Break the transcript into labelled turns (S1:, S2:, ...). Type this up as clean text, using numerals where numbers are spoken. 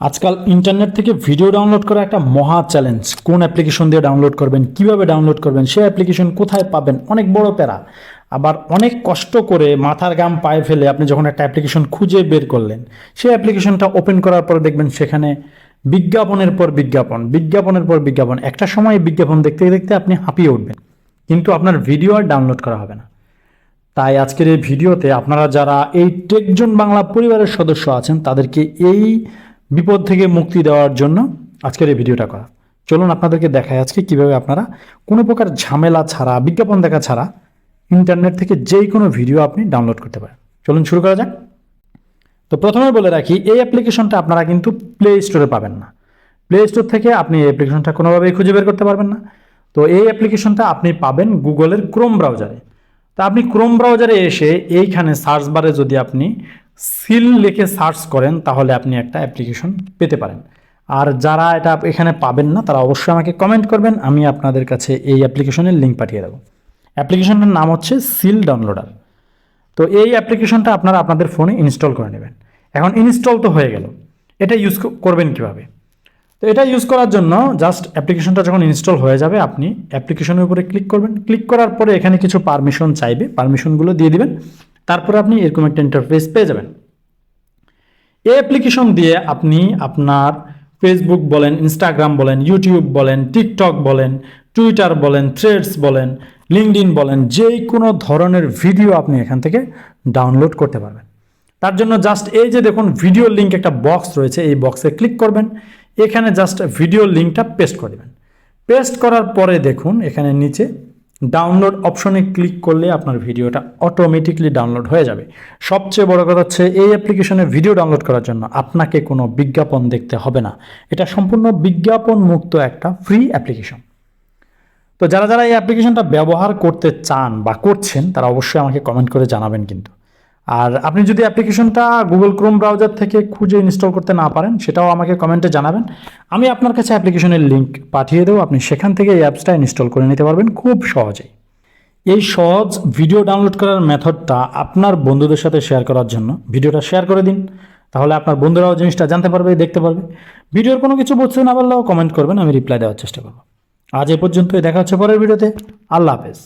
S1: আজকাল ইন্টারনেট থেকে video download করা একটা মহা চ্যালেঞ্জ। কোন অ্যাপ্লিকেশন দিয়ে ডাউনলোড করবেন, কিভাবে ডাউনলোড করবেন, সেই অ্যাপ্লিকেশন কোথায় পাবেন, অনেক বড় প্যারা। আবার অনেক কষ্ট করে মাথার ঘাম পায়ে ফেলে আপনি যখন একটা অ্যাপ্লিকেশন খুঁজে বের করলেন, সেই অ্যাপ্লিকেশনটা ওপেন করার পরে দেখবেন সেখানে বিজ্ঞাপনের পর বিজ্ঞাপন, বিজ্ঞাপনের পর বিজ্ঞাপন। একটা সময় বিজ্ঞাপন দেখতে দেখতে আপনি হাঁপিয়ে উঠবেন, কিন্তু আপনার ভিডিও আর ডাউনলোড করা হবে না। তাই আজকের এই ভিডিওতে আপনারা যারা এই টেকজন বাংলা পরিবারের সদস্য আছেন, তাদেরকে এই বিপদ থেকে মুক্তি দেওয়ার জন্য আজকের এই ভিডিওটা করা। চলুন আপনাদেরকে দেখাই আজকে কিভাবে আপনারা কোনো প্রকার ঝামেলা ছাড়া, বিজ্ঞাপন দেখা ছাড়া ইন্টারনেট থেকে যেই কোনো ভিডিও আপনি ডাউনলোড করতে পারেন। চলুন শুরু করা যাক। তো প্রথমে বলে রাখি, এই অ্যাপ্লিকেশনটা আপনারা কিন্তু প্লে স্টোরে পাবেন না। প্লে স্টোর থেকে আপনি এই অ্যাপ্লিকেশনটা কোনোভাবেই খুঁজে বের করতে পারবেন না। তো এই অ্যাপ্লিকেশনটা আপনি পাবেন গুগলের ক্রোম ব্রাউজারে। তা আপনি ক্রোম ব্রাউজারে এসে এইখানে সার্চ বারে যদি আপনি সিল লিখে সার্চ করেন, তাহলে আপনি একটা অ্যাপ্লিকেশন পেতে পারেন। আর যারা এটা এখানে পাবেন না, তারা অবশ্যই আমাকে কমেন্ট করবেন, আমি আপনাদের কাছে এই অ্যাপ্লিকেশনের লিঙ্ক পাঠিয়ে দেবো। অ্যাপ্লিকেশনটার নাম হচ্ছে সিল ডাউনলোডার। তো এই অ্যাপ্লিকেশনটা আপনারা আপনাদের ফোনে ইনস্টল করে নেবেন। এখন ইনস্টল তো হয়ে গেল, এটা ইউজ করবেন কিভাবে? তো এটা ইউজ করার জন্য জাস্ট অ্যাপ্লিকেশনটা যখন ইনস্টল হয়ে যাবে, আপনি অ্যাপ্লিকেশনের উপরে ক্লিক করবেন। ক্লিক করার পরে এখানে কিছু পারমিশন চাইবে, পারমিশনগুলো দিয়ে দিবেন। তারপরে আপনি এরকম একটা ইন্টারফেস পেয়ে যাবেন। এই অ্যাপ্লিকেশন দিয়ে আপনি আপনার ফেসবুক বলেন, ইনস্টাগ্রাম বলেন, ইউটিউব বলেন, টিকটক বলেন, টুইটার বলেন, থ্রেডস বলেন, লিঙ্কডইন বলেন, যে কোনো ধরনের ভিডিও আপনি এখান থেকে ডাউনলোড করতে পারবেন। তার জন্য জাস্ট এই যে দেখুন ভিডিও লিঙ্ক একটা বক্স রয়েছে, এই বক্সে ক্লিক করবেন। এখানে জাস্ট ভিডিও লিঙ্কটা পেস্ট করে দেবেন। পেস্ট করার পরে দেখুন এখানে নিচে ডাউনলোড অপশনে ক্লিক করলে আপনার ভিডিওটা অটোমেটিকলি ডাউনলোড হয়ে যাবে। সবচেয়ে বড় কথা হচ্ছে, এই অ্যাপ্লিকেশনে ভিডিও ডাউনলোড করার জন্য আপনাকে কোনো বিজ্ঞাপন দেখতে হবে না। এটা সম্পূর্ণ বিজ্ঞাপন মুক্ত একটা ফ্রি অ্যাপ্লিকেশন। তো যারা যারা এই অ্যাপ্লিকেশনটা ব্যবহার করতে চান বা করছেন, তারা অবশ্যই আমাকে কমেন্ট করে জানাবেন কিন্তু। আর আপনি যদি অ্যাপ্লিকেশনটা গুগল ক্রোম ব্রাউজার থেকে খুঁজে ইনস্টল করতে না পারেন, সেটাও আমাকে কমেন্টে জানাবেন। আমি আপনার কাছে অ্যাপ্লিকেশনের লিঙ্ক পাঠিয়ে দেবো, আপনি সেখান থেকে এই অ্যাপসটা ইনস্টল করে নিতে পারবেন খুব সহজেই। এই সহজ ভিডিও ডাউনলোড করার মেথডটা আপনার বন্ধুদের সাথে শেয়ার করার জন্য ভিডিওটা শেয়ার করে দিন, তাহলে আপনার বন্ধুরাও জিনিসটা জানতে পারবে, দেখতে পারবে। ভিডিওর কোনো কিছু বুঝতে না পারলেও কমেন্ট করবেন, আমি রিপ্লাই দেওয়ার চেষ্টা করব। আজ এ পর্যন্তই, দেখা হচ্ছে পরের ভিডিওতে। আল্লাহ হাফেজ।